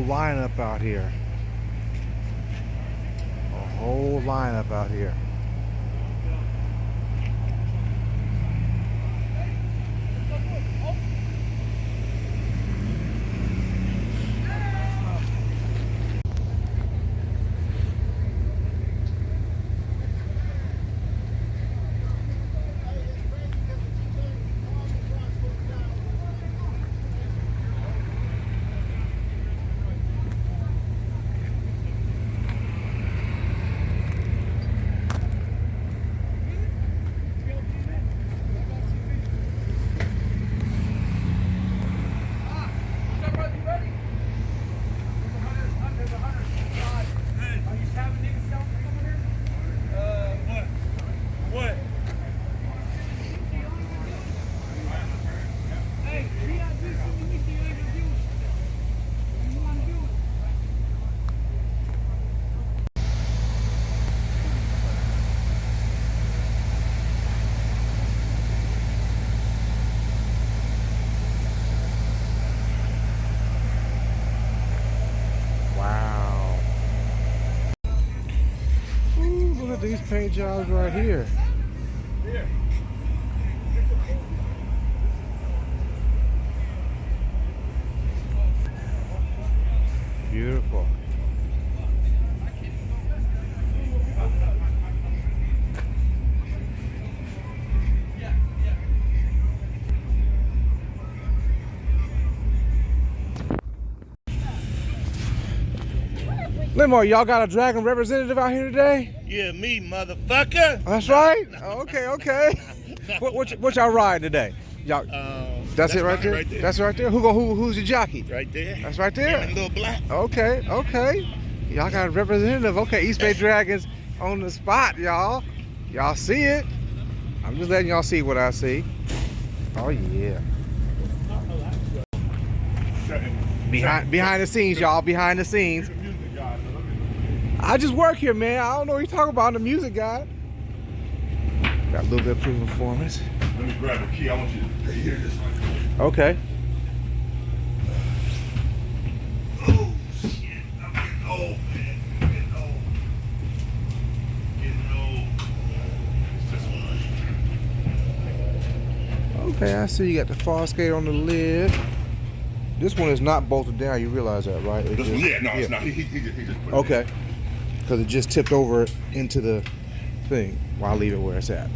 lineup out here. A whole lineup out here. These paint jobs right here. Beautiful. Limo, y'all got a Dragon representative out here today? Yeah, me, motherfucker. That's right. Okay, okay. What y'all riding today? Y'all. That's it right there? Right there. That's right there. Who's your jockey? Right there. That's right there. And Little Black. Okay, okay. Y'all got a representative. Okay, East Bay Dragons on the spot, y'all. Y'all see it. I'm just letting y'all see what I see. Oh yeah. Behind the scenes, y'all. Behind the scenes. I just work here, man. I don't know what you're talking about. I'm the music guy. Got a little bit of performance. Let me grab a key. I want you to hear this one. Okay. Oh, shit. I'm getting old, man. I'm getting old. Getting old. It's just one. Okay, I see you got the fast-skate on the lid. This one is not bolted down. You realize that, right? This one, yeah, no, it's not. He just put it okay. in. Because it just tipped over into the thing. Well, I'll leave it where it's at.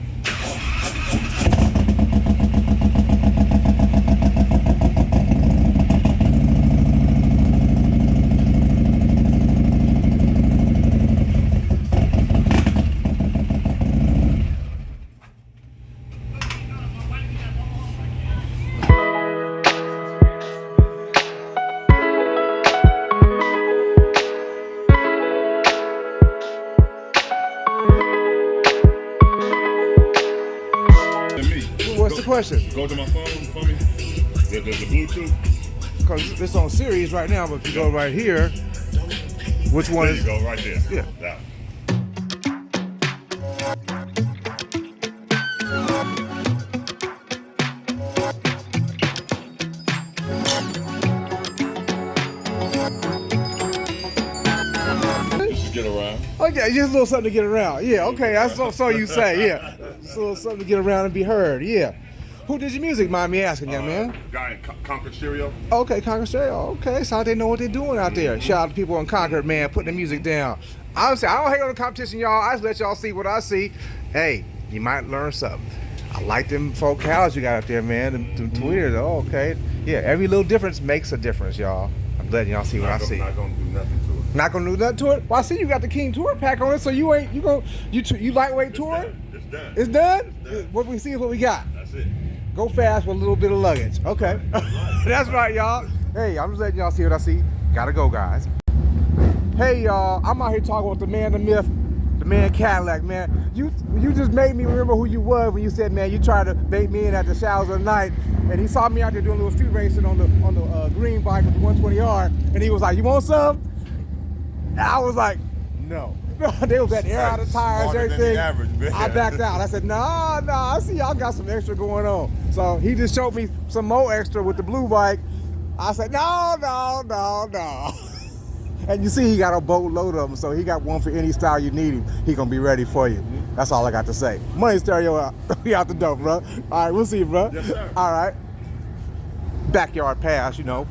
What's the question? Go to my phone for me. The Bluetooth. Because it's on series right now, but if you go right here, which one There is? you go, right there. Yeah. That one. Just to get around. Okay, just a little something to get around. Yeah, okay, that's so you say. Yeah, just a little something to get around and be heard. Yeah. Who did your music? Mind me asking, young man. Guy in Concord Stereo. Okay, Concord Stereo. Okay, so they know what they're doing out there. Shout out to people in Concord, man, putting the music down. Honestly, I don't hate on the competition, y'all. I just let y'all see what I see. Hey, you might learn something. I like them vocals you got out there, man. Them tweeters. Oh, okay. Yeah, every little difference makes a difference, y'all. I'm letting y'all see what I see. Not gonna do nothing to it. Not gonna do nothing to it. Well, I see you got the King Tour pack on it, so you lightweight tour? It's done. It's done. It's done. What we see is what we got. That's it. Go fast with a little bit of luggage. Okay. That's right, y'all. Hey, I'm just letting y'all see what I see. Gotta go, guys. Hey, y'all. I'm out here talking with the man, the myth, the man Cadillac, man. You just made me remember who you was when you said, man, you tried to bait me in at the showers of the night, and he saw me out there doing a little street racing on the green bike with the 120R, and he was like, "You want some?" And I was like, "No." They was at air out of tires, everything. Average, I backed out. I said, nah, I see y'all got some extra going on. So he just showed me some more extra with the blue bike. I said, no. And you see he got a boatload of them, so he got one for any style you need him. He gonna be ready for you. That's all I got to say. Money Stereo out. We out the door, bro. All right, we'll see you, bro. Yes, sir. All right. Backyard pass, you know.